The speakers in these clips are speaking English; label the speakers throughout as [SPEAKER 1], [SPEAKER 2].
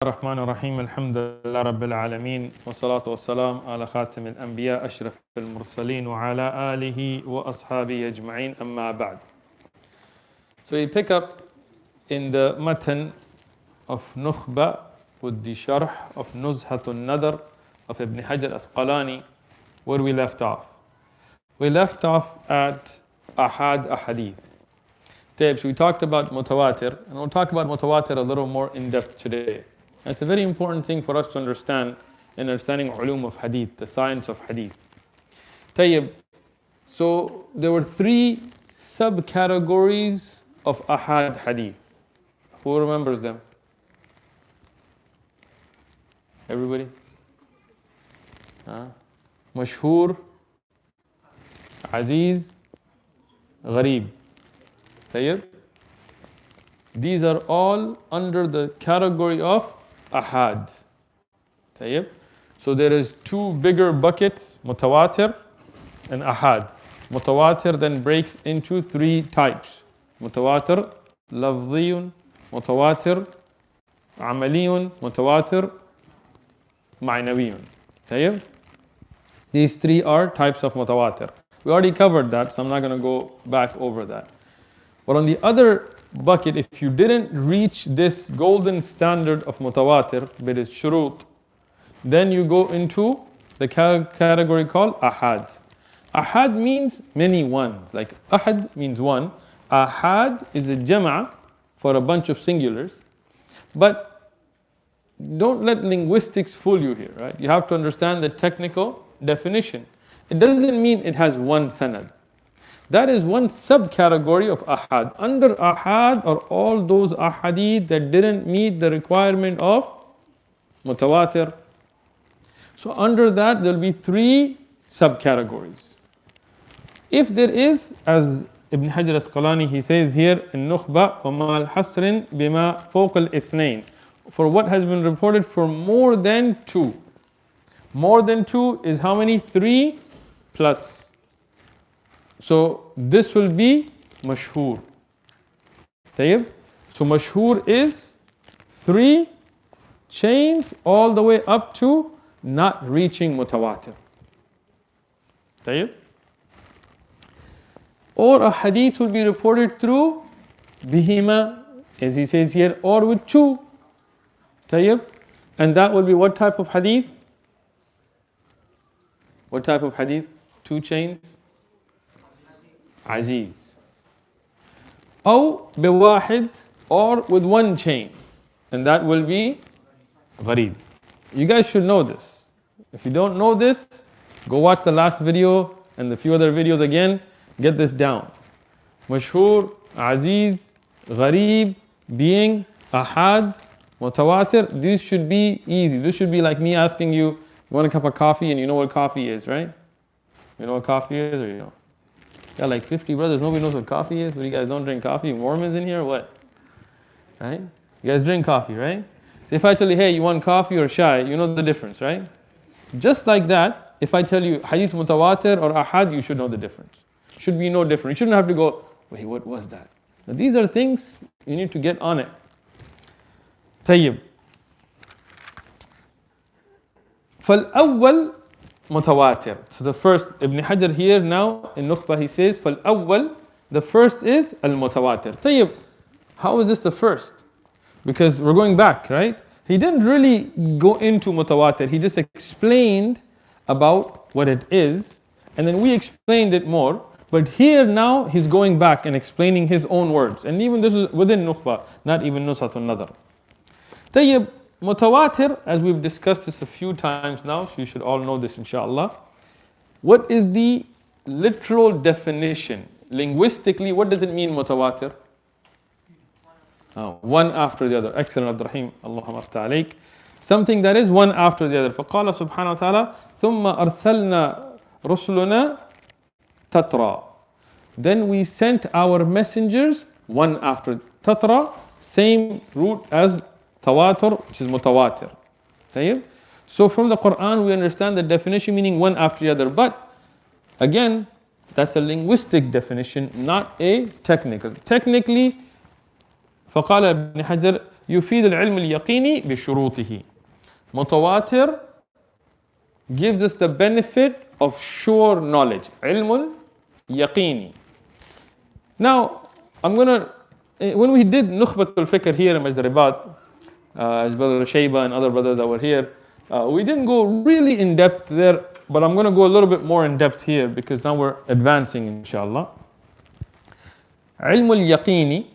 [SPEAKER 1] الرحمن الرحيم الحمد لله رب العالمين والصلاة والسلام على خاتم الأنبياء أشرف المرسلين وعلى آله وأصحابه أجمعين أما بعد. So we pick up in the matan of Nukhba with the Sharh of Nuzhat al-Nadhr of Ibn Hajar Asqalani where we left off. We left off at Ahadith. So we talked about Mutawatir, and we'll talk about Mutawatir a little more in depth today. It's a very important thing for us to understand in understanding ulum of Hadith, the science of Hadith. So there were three subcategories of Ahad Hadith. Who remembers them? Everybody? Mashhur, Aziz, Gharib. These are all under the category of Ahad. So there is two bigger buckets, Mutawatir and Ahad. Mutawatir then breaks into three types. Mutawatir lafziyun, Mutawatir amaliyun, Mutawatir ma'nawiyun. These three are types of Mutawatir. We already covered that, so I'm not going to go back over that. But on the other bucket, if you didn't reach this golden standard of Mutawatir, with its shurut, then you go into the category called Ahad. Ahad means many ones. Like Ahad means one. Ahad is a jama' for a bunch of singulars. But don't let linguistics fool you here, right? You have to understand the technical definition. It doesn't mean it has one sanad. That is one subcategory of Ahad. Under Ahad are all those Ahadith that didn't meet the requirement of Mutawatir. So under that there will be three subcategories. If there is, as Ibn Hajar Asqalani he says here in Nukhba, وَمَا الْحَسْرٍ بِمَا فَوْقَ الْإِثْنَيْن, for what has been reported for more than two. More than two is how many? Three plus. So this will be mashhur. So mashhur is three chains all the way up to not reaching mutawatir. Or a hadith will be reported through bihima, as he says here, or with two. And that will be what type of hadith? What type of hadith? Two chains? Aziz. Aw biwahid, or with one chain, and that will be Gharib. You guys should know this. If you don't know this, go watch the last video and the few other videos again. Get this down. Mashhur, Aziz, Gharib, being Ahad, Mutawatir. These should be easy. This should be like me asking you, you want a cup of coffee, and you know what coffee is, right? You know what coffee is, or you know? Got like 50 brothers, nobody knows what coffee is. What, you guys don't drink coffee? Mormons in here or what? Right? You guys drink coffee, right? So if I tell you, hey, you want coffee or chai, you know the difference, right? Just like that, if I tell you hadith mutawatir or ahad, you should know the difference. Should be no different. You shouldn't have to go, wait, what was that? Now, these are things you need to get on it. Tayyib. فالأول Mutawatir. So the first, Ibn Hajar here now in Nukhba he says, فَالْأَوَّل, the first is al-Mutawatir. Tayyib, how is this the first? Because we're going back, right? He didn't really go into Mutawatir, he just explained about what it is, and then we explained it more. But here now he's going back and explaining his own words. And even this is within Nukhba, not even Nuzhat al-Nadhr. Tayyib, Mutawatir, as we've discussed this a few times now, so you should all know this inshallah. What is the literal definition? Linguistically, what does it mean, Mutawatir? One after the other. Excellent, Abdurrahim. Allahumma afta alayk. Something that is one after the other. فَقَالَ سُبْحَانَهُ وَتَعَالَى ثُمَّ أَرْسَلْنَا رُسُلُنَا تَتْرَى. Then we sent our messengers one after. Tatra, same root as Tawatur, which is Mutawatir. So from the Quran we understand the definition meaning one after the other. But again, that's a linguistic definition, not a technical. Technically, فقال ابن حجر يفيد العلم اليقيني بشروطه. Mutawatir gives us the benefit of sure knowledge. علم اليقيني. Now, when we did نخبة الفكر here in Masjid Ribat, as Brother Shayba and other brothers that were here, we didn't go really in depth there, but I'm going to go a little bit more in depth here because now we're advancing, inshallah. علم اليقيني,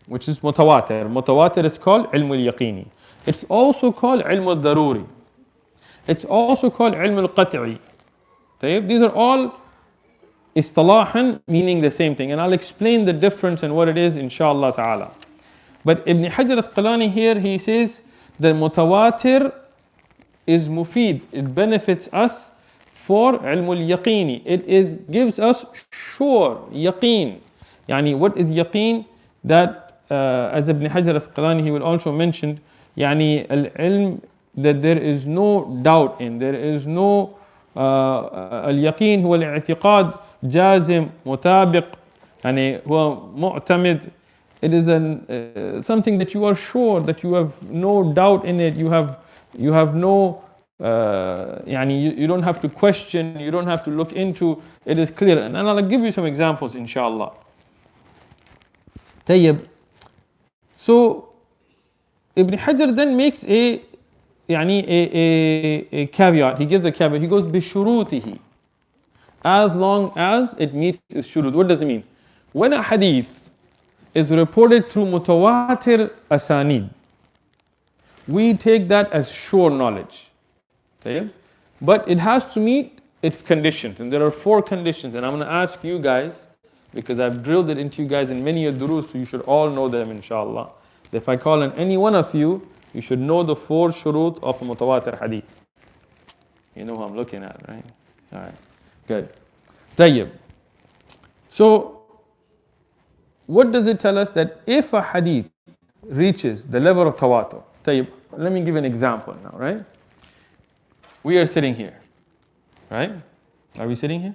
[SPEAKER 1] which is mutawatir. Mutawatir is called علم اليقيني. It's also called علم الضروري. It's also called علم القطعي. These are all istilahan, meaning the same thing. And I'll explain the difference and what it is, inshallah ta'ala. But Ibn Hajar al-Asqalani here, he says the mutawatir is mufid. It benefits us for ilm al-yaqini. It gives us sure yaqeen. Yani what is yaqeen? That as Ibn Hajar al-Asqalani, he will also mention, yani al-ilm, that there is no doubt in, there is no al-yaqeen huwa al-i'tiqad jazim mutabiq, yani huwa mu'tamid. It is something that you are sure, that you have no doubt in it, you have no yani you don't have to question, you don't have to look into, it is clear. And I'll give you some examples, inshallah. Tayyib. So Ibn Hajar then makes a caveat. He gives a caveat. He goes bishurutihi, as long as it meets its shurut. What does it mean? When a hadith is reported through mutawatir asanid, we take that as sure knowledge. But it has to meet its conditions, and there are 4 conditions, and I'm going to ask you guys, because I've drilled it into you guys in many durus, so you should all know them, inshallah. So if I call on any one of you, you should know the 4 shurut of a mutawatir hadith. You know who I'm looking at, right? All right, good. Tayyib. So what does it tell us? That if a hadith reaches the level of tawatur, tayyib, let me give an example now, right? We are sitting here, right? Are we sitting here?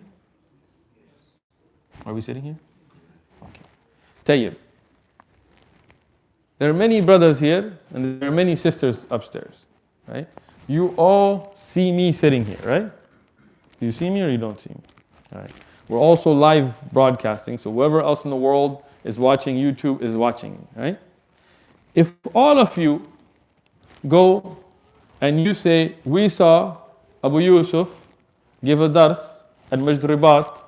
[SPEAKER 1] Are we sitting here? Okay. Tayyib. There are many brothers here and there are many sisters upstairs, right? You all see me sitting here, right? Do you see me or you don't see me? All right. We're also live broadcasting, so whoever else in the world is watching YouTube is watching, right? If all of you go and you say, we saw Abu Yusuf give a dars at Masjid Ribat,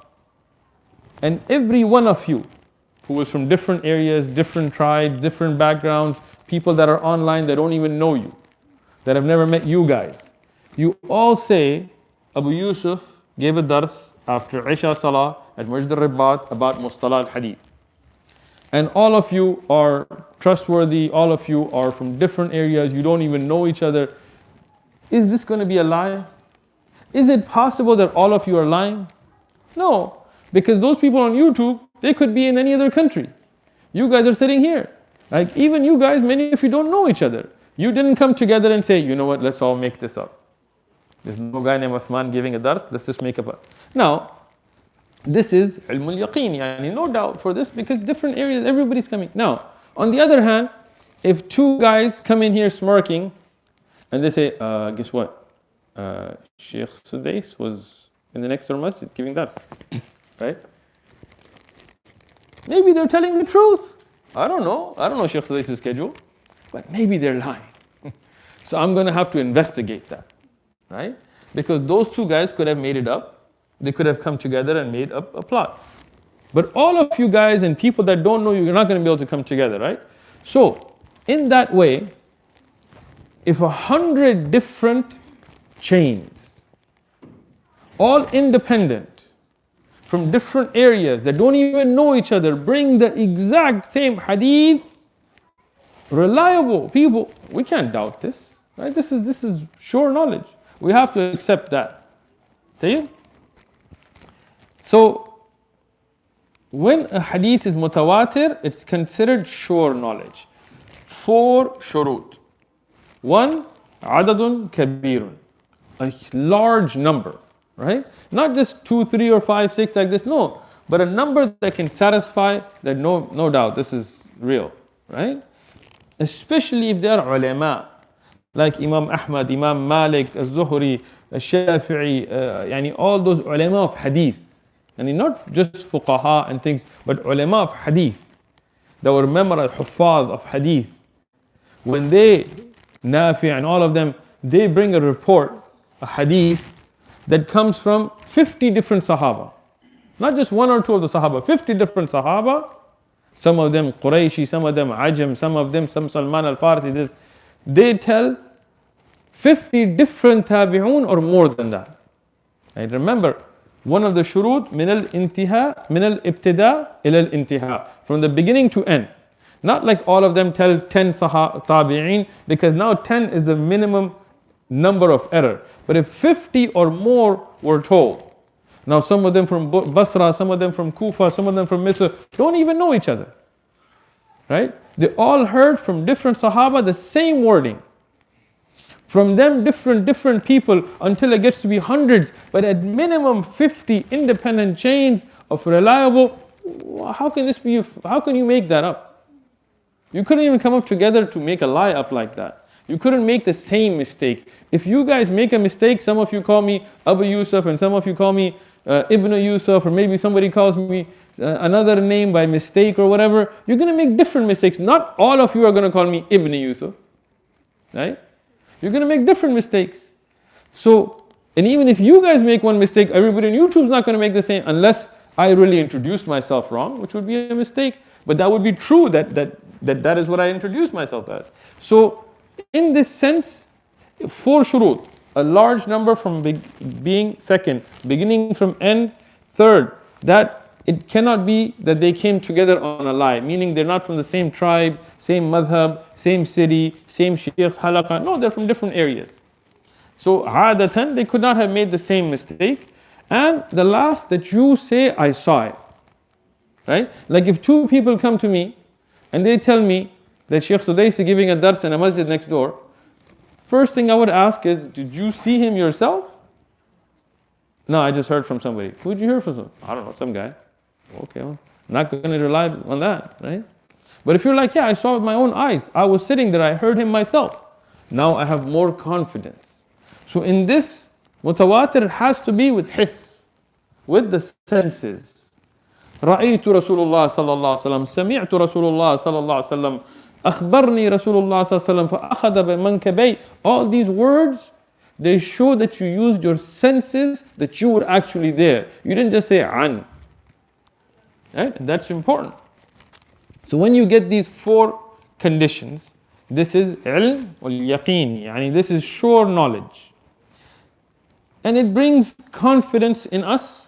[SPEAKER 1] and every one of you who is from different areas, different tribes, different backgrounds, people that are online that don't even know you, that have never met you guys, you all say Abu Yusuf gave a dars after Isha Salah at Masjid Ribat about Mustalah al-Hadith. And all of you are trustworthy, all of you are from different areas, you don't even know each other. Is this going to be a lie? Is it possible that all of you are lying? No, because those people on YouTube, they could be in any other country. You guys are sitting here. Like even you guys, many of you don't know each other. You didn't come together and say, you know what, let's all make this up. There's no guy named Uthman giving a dars, let's just make up a... Now, this is ilm al-yaqeen, yani no doubt for this, because different areas, everybody's coming. Now, on the other hand, if 2 guys come in here smirking, and they say, guess what? Sheikh Sudais was in the next door masjid giving dars, right? Maybe they're telling the truth. I don't know Sheikh Sudais' schedule, but maybe they're lying. So I'm going to have to investigate that, right? Because those 2 guys could have made it up. They could have come together and made up a plot. But all of you guys and people that don't know you, you're not going to be able to come together, right? So, in that way, if 100 different chains, all independent, from different areas that don't even know each other, bring the exact same hadith, reliable people, we can't doubt this, right? This is sure knowledge. We have to accept that. Okay? So, when a hadith is mutawatir, it's considered sure knowledge. 4 shurut. 1, adadun kabirun, a large number, right? Not just 2, 3, or 5, 6 like this, no, but a number that can satisfy that no doubt this is real, right? especially if they are ulama, like Imam Ahmad, Imam Malik, al-Zuhri, al-Shafi'i, yani all those ulama of hadith. And not just fuqaha and things, but ulama of hadith that were memorized, huffaz of hadith. When they, Nafi and all of them, they bring a report, a hadith, that comes from 50 different sahaba. Not just one or two of the sahaba, 50 different sahaba. Some of them Qurayshi, some of them Ajam, some of them some Salman al-Farsi. This, they tell 50 different tabi'un or more than that. And remember, one of the shurut, min al-ibtida ila al-intiha, from the beginning to end. Not like all of them tell 10 tabi'in, because now 10 is the minimum number of error. But if 50 or more were told, now some of them from Basra, some of them from Kufa, some of them from Misr, don't even know each other. Right? They all heard from different Sahaba the same wording. From them different people until it gets to be hundreds, but at minimum 50 independent chains of reliable. How can this be? How can you make that up? You couldn't even come up together to make a lie up like that. You couldn't make the same mistake. If you guys make a mistake, some of you call me Abu Yusuf and some of you call me Ibn Yusuf, or maybe somebody calls me another name by mistake or whatever, you're going to make different mistakes. Not all of you are going to call me Ibn Yusuf, right? You're going to make different mistakes. So, and even if you guys make one mistake, everybody on YouTube is not going to make the same, unless I really introduced myself wrong, which would be a mistake. But that would be true, that is what I introduced myself as. So, in this sense, 4 shurut, a large number from being second, beginning from end, third, that it cannot be that they came together on a lie, meaning they're not from the same tribe, same madhab, same city, same shaykh, halaqa. No, they're from different areas. So, adatan, they could not have made the same mistake. And the last, that you say, I saw it. Right? Like if 2 people come to me and they tell me that Shaykh Sudais is giving a dars in a masjid next door, first thing I would ask is, did you see him yourself? No, I just heard from somebody. Who did you hear from? I don't know, some guy. Okay, well, I'm not going to rely on that, right? But if you're like, yeah, I saw it with my own eyes. I was sitting there, I heard him myself. Now I have more confidence. So in this, mutawatir has to be with hiss, with the senses. رأيت رسول الله صلى الله عليه وسلم سمعت رسول الله صلى الله عليه وسلم أخبرني رسول الله صلى الله عليه وسلم فأخذ بمنكبي. All these words, they show that you used your senses, that you were actually there. You didn't just say an. Right? And that's important. So when you get these 4 conditions, this is ilm al-Yaqinī, yani this is sure knowledge. And it brings confidence in us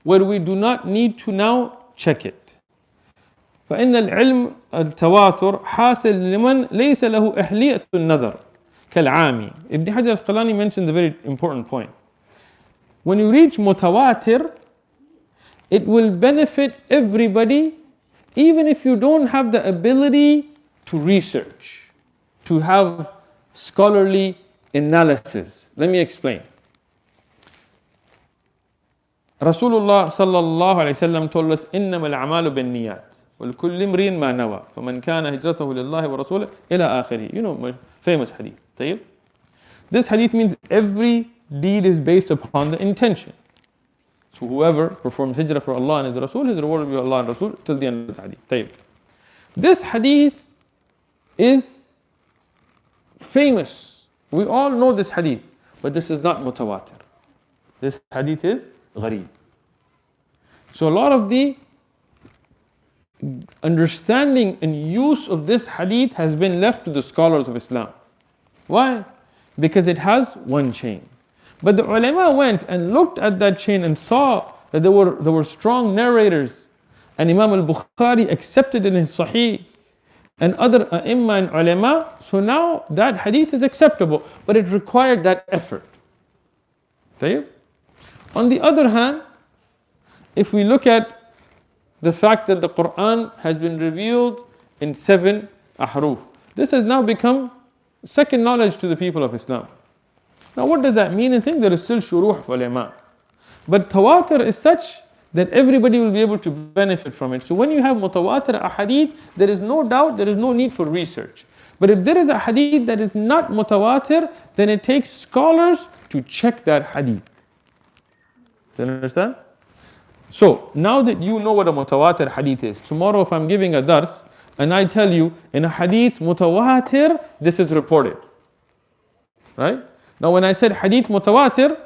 [SPEAKER 1] where we do not need to now check it. فإن العلم التواتر حاصل لمن ليس له أهلية النظر كالعامي. Ibn Hajar al-Asqalani mentioned a very important point. When you reach mutawatir, it will benefit everybody, even if you don't have the ability to research, to have scholarly analysis. Let me explain. Rasulullah sallallahu alayhi wa sallam told us, إِنَّمَا الْأَعْمَالُ بِالنِّيَّاتِ وَلْكُلِّ امْرِئٍ مَا نَوَى فَمَنْ كَانَ هِجْرَتُهُ لِلَّهِ وَرَسُولِهِ إِلَى آخِرِهِ. You know, famous hadith. طيب? This hadith means every deed is based upon the intention. So whoever performs hijrah for Allah and His Rasul, his reward will be Allah and Rasul till the end of the hadith. طيب. This hadith is famous. We all know this hadith, but this is not mutawatir. This hadith is gharib. So a lot of the understanding and use of this hadith has been left to the scholars of Islam. Why? Because it has one chain. But the ulama went and looked at that chain and saw that there were strong narrators, and Imam al-Bukhari accepted in his Sahih, and other a'imma and ulama. So now that hadith is acceptable, but it required that effort. طيب? On the other hand, if we look at the fact that the Quran has been revealed in 7 ahruf, this has now become second knowledge to the people of Islam. Now what does that mean? I think there is still shuruh for ulama. But tawatur is such that everybody will be able to benefit from it. So when you have mutawatir ahadith, there is no doubt, there is no need for research. But if there is a hadith that is not mutawatir, then it takes scholars to check that hadith. Do you understand? So now that you know what a mutawatir hadith is, tomorrow if I'm giving a dars and I tell you in a hadith mutawatir, this is reported. Right? Now when I said hadith mutawatir,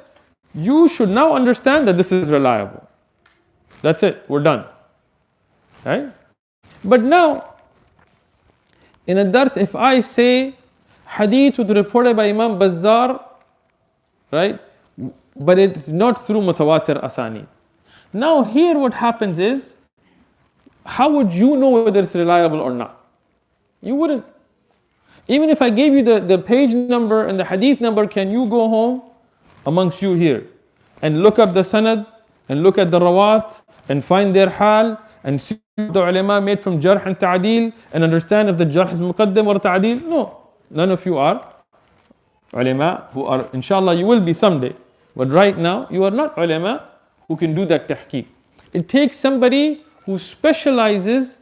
[SPEAKER 1] you should now understand that this is reliable. That's it, we're done. Right? But now, in a dars, if I say hadith was reported by Imam Bazzar, right? But it's not through mutawatir asani. Now here what happens is, how would you know whether it's reliable or not? You wouldn't. Even if I gave you the page number and the hadith number, can you go home amongst you here and look up the sanad and look at the rawat and find their hal and see what the ulama made from jarh and ta'dil and understand if the jarh is muqaddam or ta'dil? No, none of you are ulama who are, inshallah you will be someday, but right now you are not ulama who can do that tahqiq. It takes somebody who specializes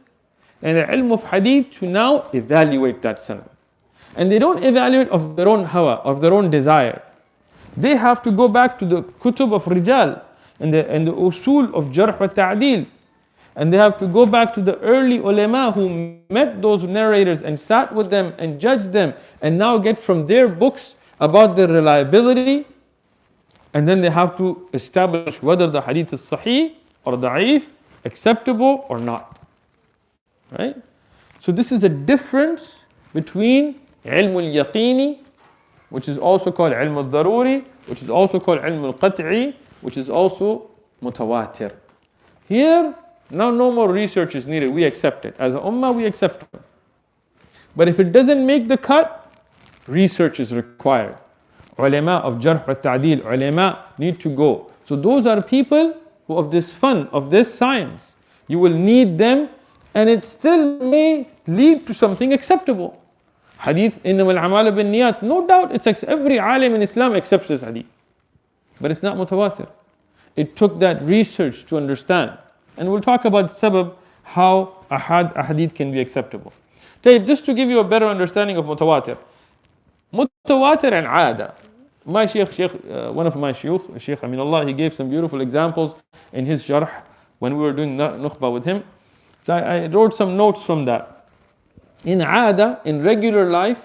[SPEAKER 1] in the ilm of hadith to now evaluate that sanad. And they don't evaluate of their own hawa, of their own desire. They have to go back to the kutub of rijal and the usul of jarh wa ta'dil. And they have to go back to the early ulama who met those narrators and sat with them and judged them and now get from their books about their reliability. And then they have to establish whether the hadith is sahih or da'if, acceptable or not. Right? So this is a difference between ilm al-Yaqinī, which is also called ilm al-Darūrī, which is also called ilm al-Qat'i, which is also mutawatir. Here, now no more research is needed. We accept it. As a ummah, we accept it. But if it doesn't make the cut, research is required. Ulama of jarh wa ta'dil, ulama need to go. So those are people who of this fun, of this science. You will need them and it still may lead to something acceptable. Hadith, innama al-a'malu bin-niyat, no doubt every alim in Islam accepts this hadith. But it's not mutawatir. It took that research to understand. And we'll talk about sabab, how a hadith can be acceptable. Just to give you a better understanding of mutawatir. Mutawatir and aada. My one of my shuyukh, Shaykh Aminullah, he gave some beautiful examples in his sharh when we were doing nukhba with him. So I wrote some notes from that. In aada, in regular life,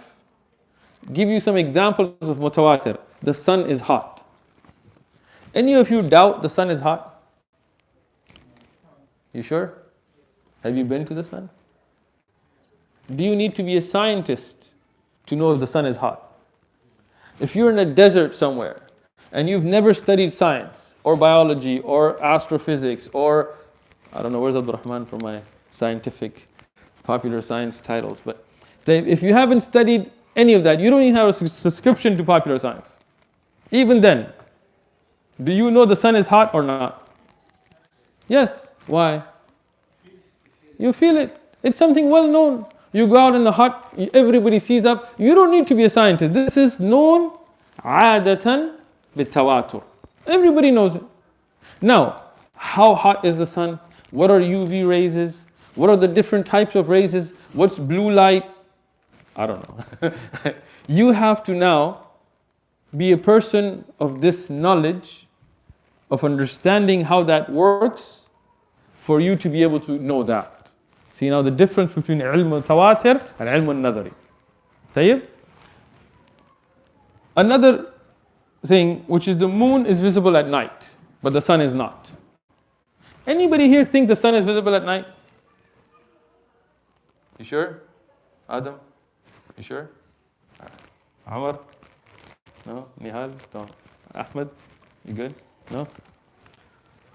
[SPEAKER 1] give you some examples of mutawatir. The sun is hot. Any of you doubt the sun is hot? You sure? Have you been to the sun? Do you need to be a scientist to know if the sun is hot? If you're in a desert somewhere and you've never studied science or biology or astrophysics or, I don't know, where's Abdul Rahman for my scientific popular science titles, but if you haven't studied any of that, you don't even have a subscription to popular science. Even then, do you know the sun is hot or not? Yes. Why? You feel it. It's something well known. You go out in the hot, everybody sees up. You don't need to be a scientist. This is known عادة بالتواتر. Everybody knows it. Now, how hot is the sun? What are UV rays? What are the different types of rays? What's blue light? I don't know. You have to now be a person of this knowledge, of understanding how that works, for you to be able to know that. See now the difference between ilm al-tawatir and ilm al-Nadharī. طيب? Another thing, which is the moon is visible at night, but the sun is not. Anybody here think the sun is visible at night? You sure? Adam? You sure? Amar? No? Nihal? No? Ahmed? You good? No?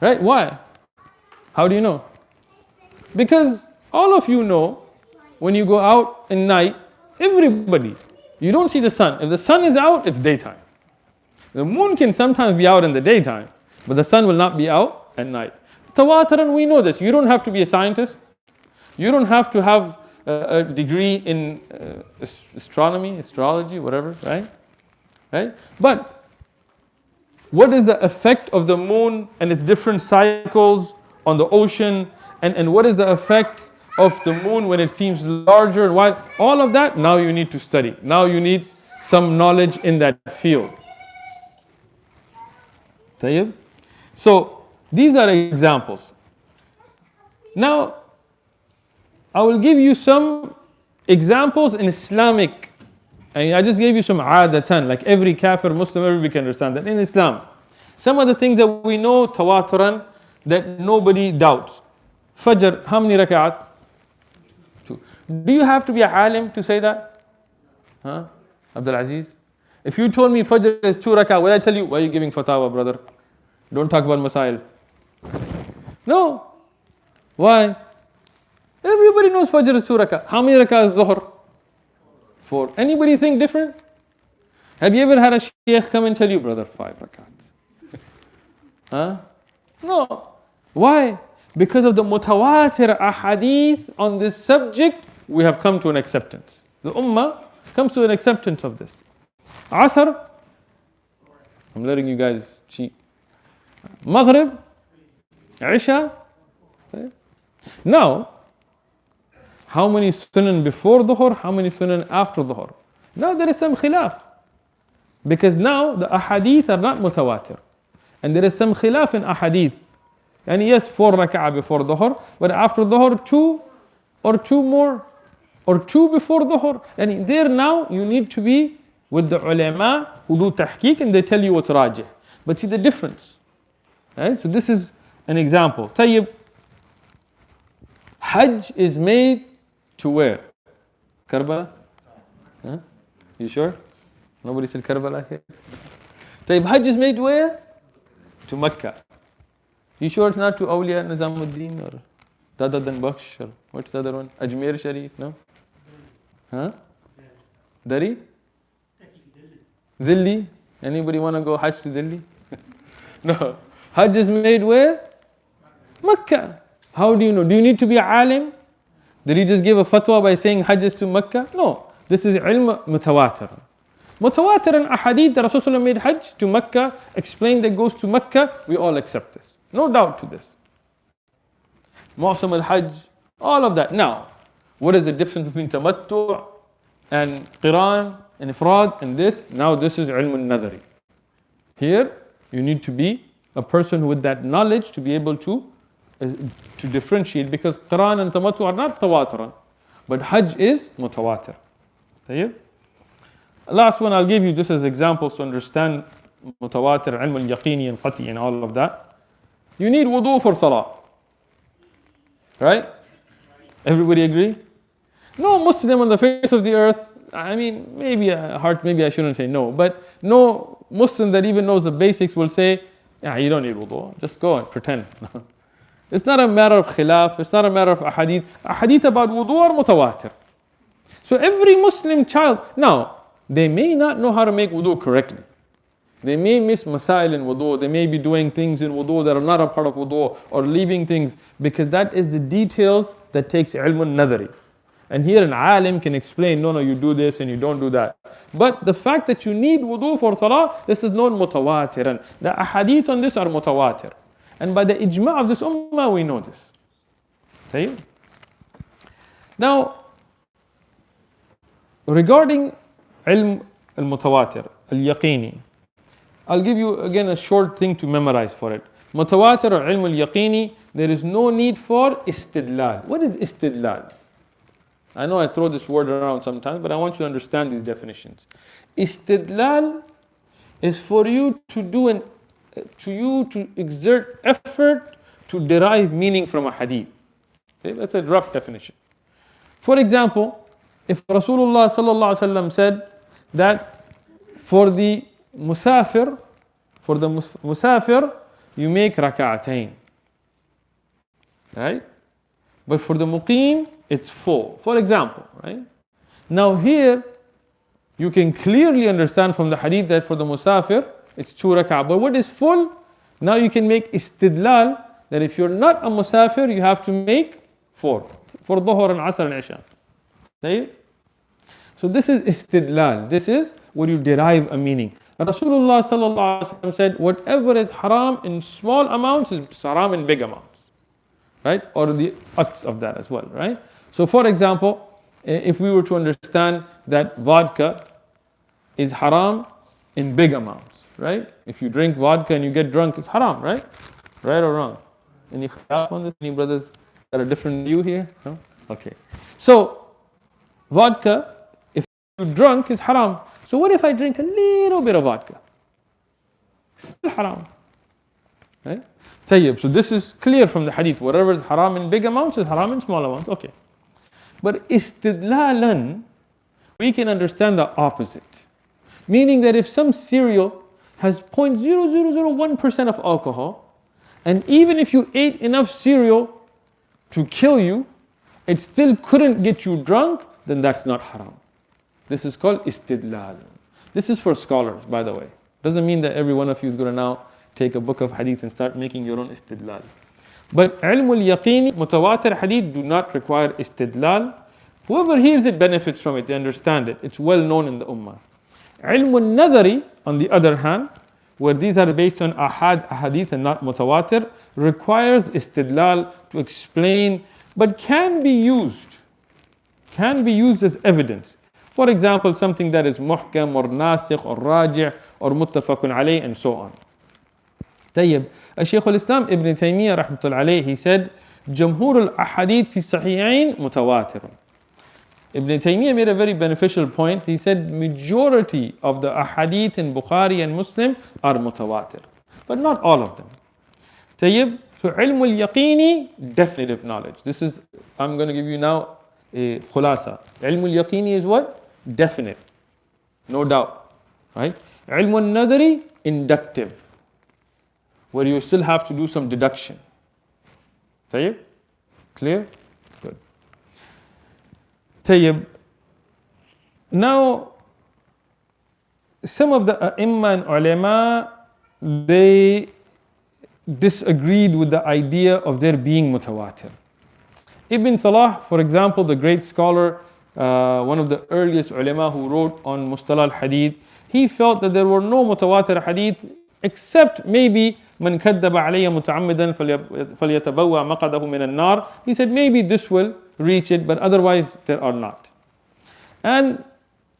[SPEAKER 1] Right? Why? How do you know? Because all of you know, when you go out in night, everybody, you don't see the sun. If the sun is out, it's daytime. The moon can sometimes be out in the daytime, but the sun will not be out at night. Tawataran, we know this. You don't have to be a scientist. You don't have to have a degree in astronomy, astrology, whatever, right? Right? But what is the effect of the moon and its different cycles on the ocean? And what is the effect of the moon when it seems larger and wide. All of that, now you need to study. Now you need some knowledge in that field. طيب? So these are examples. Now, I will give you some examples in Islamic. I just gave you some adatan, like every kafir Muslim, everybody can understand that in Islam. Some of the things that we know tawaturan that nobody doubts. Fajr, how many rak'at? 2. Do you have to be a alim to say that? Huh? Abdul Aziz? If you told me Fajr is 2 rak'at, would I tell you, why are you giving fatwa, brother? Don't talk about masail. No. Why? Everybody knows Fajr is 2 rak'at. How many rak'at is Dhuhr? 4. Anybody think different? Have you ever had a sheikh come and tell you, brother, 5 rak'at? Huh? No. Why? Because of the mutawatir ahadith on this subject, we have come to an acceptance. The ummah comes to an acceptance of this. Asr, I'm letting you guys cheat. Maghrib, Isha. Okay. Now, how many sunan before dhuhr, how many sunan after dhuhr? Now there is some khilaf. Because now the ahadith are not mutawatir. And there is some khilaf in ahadith. And yes, 4 rak'ah before dhuhr, but after dhuhr 2 or 2 more, or 2 before dhuhr. And there now you need to be with the ulama who do tahqiq and they tell you what's rajih. But see the difference. Right? So this is an example. Tayyib, Hajj is made to where? Karbala? Huh? You sure? Nobody said Karbala here? Tayyib, Hajj is made where? To Mecca. You sure it's not to Awliya Nizamuddin or Dadadan Bakhsh or what's the other one? Ajmer Sharif, no? Huh? Dari? Delhi? Anybody want to go Hajj to Delhi? No. Hajj is made where? Mecca. How do you know? Do you need to be a alim? Did he just give a fatwa by saying Hajj is to Mecca? No. This is ilm mutawatir. Mutawatir and ahadith, the Rasulullah made Hajj to Mecca, explained that goes to Mecca, we all accept this. No doubt to this. Mu'sam al-Hajj, all of that. Now, what is the difference between tamattu and qiran and ifrad and this? Now this is ilm an-Nadharī. Here, you need to be a person with that knowledge to be able to differentiate, because qiran and tamattu are not tawatiran, but Hajj is mutawatir. طيب? Last one I'll give you just as examples to understand mutawatir, ilm al-Yaqinī and qat'i and all of that. You need wudu for salah. Right? Everybody agree? No Muslim on the face of the earth, I mean, maybe a heart, maybe I shouldn't say no, but no Muslim that even knows the basics will say, yeah, you don't need wudu, just go and pretend. It's not a matter of khilaf, it's not a matter of ahadith. Ahadith about wudu are mutawatir. So every Muslim child, now, they may not know how to make wudu correctly. They may miss masail in wudu, they may be doing things in wudu that are not a part of wudu, or leaving things, because that is the details that takes ilm an-Nadharī. And here an alim can explain, no, you do this and you don't do that. But the fact that you need wudu for salah, this is known mutawatiran. The ahadith on this are mutawatir. And by the ijma' of this ummah, we know this. Okay? Now, regarding ilm al-mutawatir, al-Yaqinī, I'll give you again a short thing to memorize for it. Mutawatir or ilm al-Yaqinī, there is no need for istidlal. What is istidlal? I know I throw this word around sometimes, but I want you to understand these definitions. Istidlal is for you to exert effort to derive meaning from a hadith. Okay? That's a rough definition. For example, if Rasulullah sallallahu alaihi wasallam said that for the musafir, you make rak'atayn, right? But for the muqim, it's full. For example, right? Now here, you can clearly understand from the hadith that for the musafir, it's 2 rak'ah. But what is full? Now you can make istidlal, that if you're not a musafir, you have to make 4. For dhuhr and asr and isha. Right? So this is istidlal. This is where you derive a meaning. Rasulullah sallallahu alaihi wasallam said, whatever is haram in small amounts is haram in big amounts. right? Or the acts of that as well, right? So for example, if we were to understand that vodka is haram in big amounts, right? If you drink vodka and you get drunk, it's haram, right? Right or wrong? Any khilaf on this? Any brothers got a different view here? No? Okay. So vodka, if you're drunk, is haram. So what if I drink a little bit of vodka? Still haram, right? Tayyib. So this is clear from the hadith. Whatever is haram in big amounts is haram in small amounts. Okay. But istidlalan, we can understand the opposite. Meaning that if some cereal has 0.0001% of alcohol, and even if you ate enough cereal to kill you, it still couldn't get you drunk, then that's not haram. This is called istidlal. This is for scholars, by the way. Doesn't mean that every one of you is going to now take a book of hadith and start making your own istidlal. But al-Yaqinī, Mutawatir hadith do not require istidlal. Whoever hears it benefits from it, they understand it. It's well known in the ummah. an-Nadharī, on the other hand, where these are based on ahadith and not mutawatir, requires istidlal to explain, but can be used as evidence. For example, something that is muhkam or nasikh or raji' or muttafaqun alayh and so on. طيب, Shaykh al-Islam Ibn Taymiyyah rahmatullah alayh, he said, Jamhur al-ahadith fi sahihain mutawatir. Ibn Taymiyyah made a very beneficial point. He said majority of the ahadith in Bukhari and Muslim are mutawatir, but not all of them. طيب, so ilm al-Yaqinī, definitive knowledge. This is, I'm going to give you now a khulasa. Ilm al-Yaqinī is what? Definite, no doubt, right? Ilm al-Nadharī, inductive, where you still have to do some deduction. طيب? Clear? Good. طيب. Now, some of the A'imma and Ulama, they disagreed with the idea of there being mutawatir. Ibn Salah, for example, the great scholar, one of the earliest ulama who wrote on Mustalah al-Hadith, he felt that there were no mutawatir hadith except maybe man kaddaba alayya muta'ammidan falyatabawwa maqadahu min an-nar. He said maybe this will reach it, but otherwise there are not. And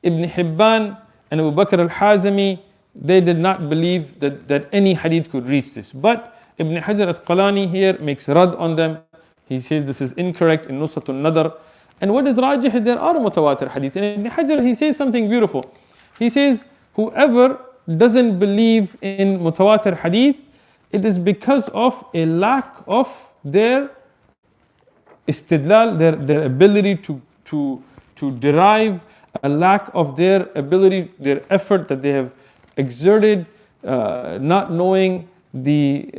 [SPEAKER 1] Ibn Hibban and Abu Bakr al-Hazmi, they did not believe that any hadith could reach this. But Ibn Hajar Asqalani here makes rad on them. He says this is incorrect in Nusrat al-Nadhr. And what is rajih, there are mutawatir hadith. And Ibn Hajar, he says something beautiful. He says, whoever doesn't believe in mutawatir hadith, it is because of a lack of their istidlal, their ability to derive, a lack of their ability, their effort that they have exerted, not knowing the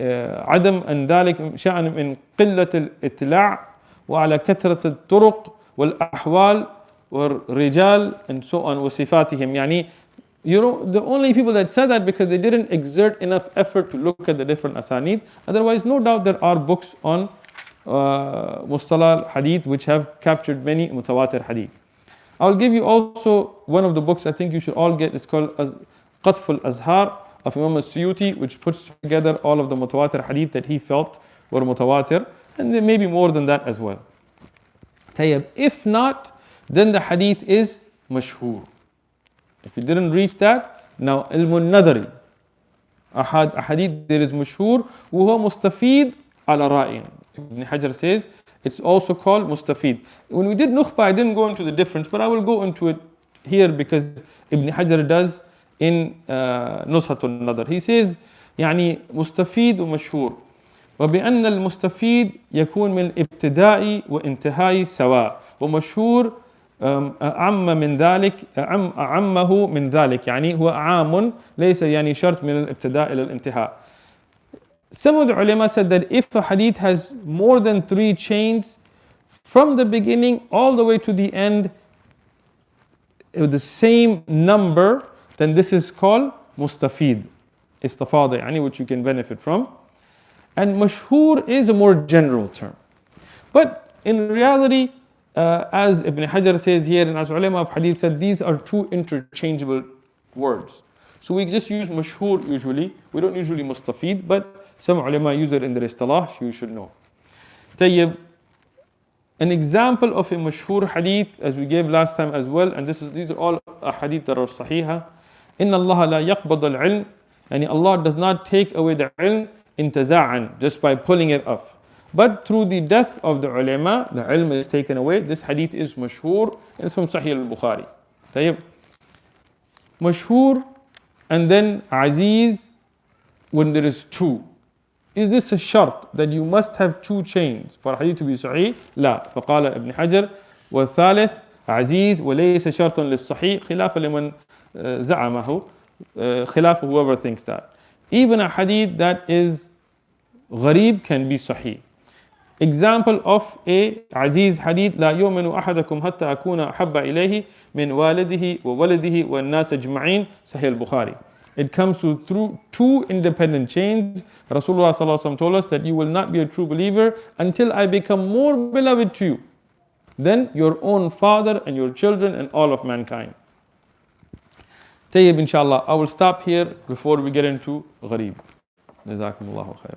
[SPEAKER 1] عدم أن ذلك شأن من قلة الإطلاع وعلى كثرة الطرق والأحوال والرجال and so on وصفاتهم. يعني, you know, the only people that said that because they didn't exert enough effort to look at the different asanid. Otherwise, no doubt there are books on Mustalah hadith which have captured many mutawatir hadith. I'll give you also one of the books I think you should all get. It's called Qatf al-Azhar of Imam al-Suyuti, which puts together all of the mutawatir hadith that he felt were mutawatir, and there may be more than that as well. Tayyib. If not, then the hadith is mashhur. If you didn't reach that, now ilm al-Nadharī, hadith there is mashhur, وهو مستفيد على رأي. Ibn Hajar says it's also called mustafid. When we did nukhba, I didn't go into the difference, but I will go into it here because Ibn Hajar does in Nuzhat al-Nadhr. He says يعني مستفيد ومشهور وبأن المستفيد يكون من الابتداء وانتهاء سواء ومشهور أعم من ذلك أعمه من ذلك يعني هو عام ليس يعني شرط من الابتداء إلى الانتهاء. Some of the ulama said that if a hadith has more than 3 chains from the beginning all the way to the end with the same number, then this is called mustafid, istifada, yani which you can benefit from. And mashhur is a more general term. But in reality, as Ibn Hajar says here, and as ulama of hadith said, these are 2 interchangeable words. So we just use mashhur usually. We don't usually mustafid, but some ulama use it in their istilah, you should know. طيب, an example of a mashhur hadith, as we gave last time as well, and these are all hadith that are sahiha. إن الله لا يقبض العلم, and Allah does not take away the ilm intaza'an, just by pulling it off. But through the death of the ulama, the ilm is taken away. This hadith is mashhur, and it's from Sahih al-Bukhari. طيب, mashhur and then aziz when there is two. Is this a shart that you must have two chains for hadith to be sahih? لا. فقال ابن حجر والثالث عزيز وليس شرط للصحيح خلاف لمن زعمه خلاف whoever thinks that. Even a hadith that is gharib can be sahih. Example of a aziz hadith: لا يؤمن أحدكم حتى أكون أحب إليه من والده وولده والناس أجمعين. Sahih al-Bukhari. It comes through two independent chains. Rasulullah sallallahu alaihi wasallam told us that you will not be a true believer until I become more beloved to you than your own father and your children and all of mankind. Tayyib, inshallah, I will stop here before we get into gharib. Jazakumullahu khair.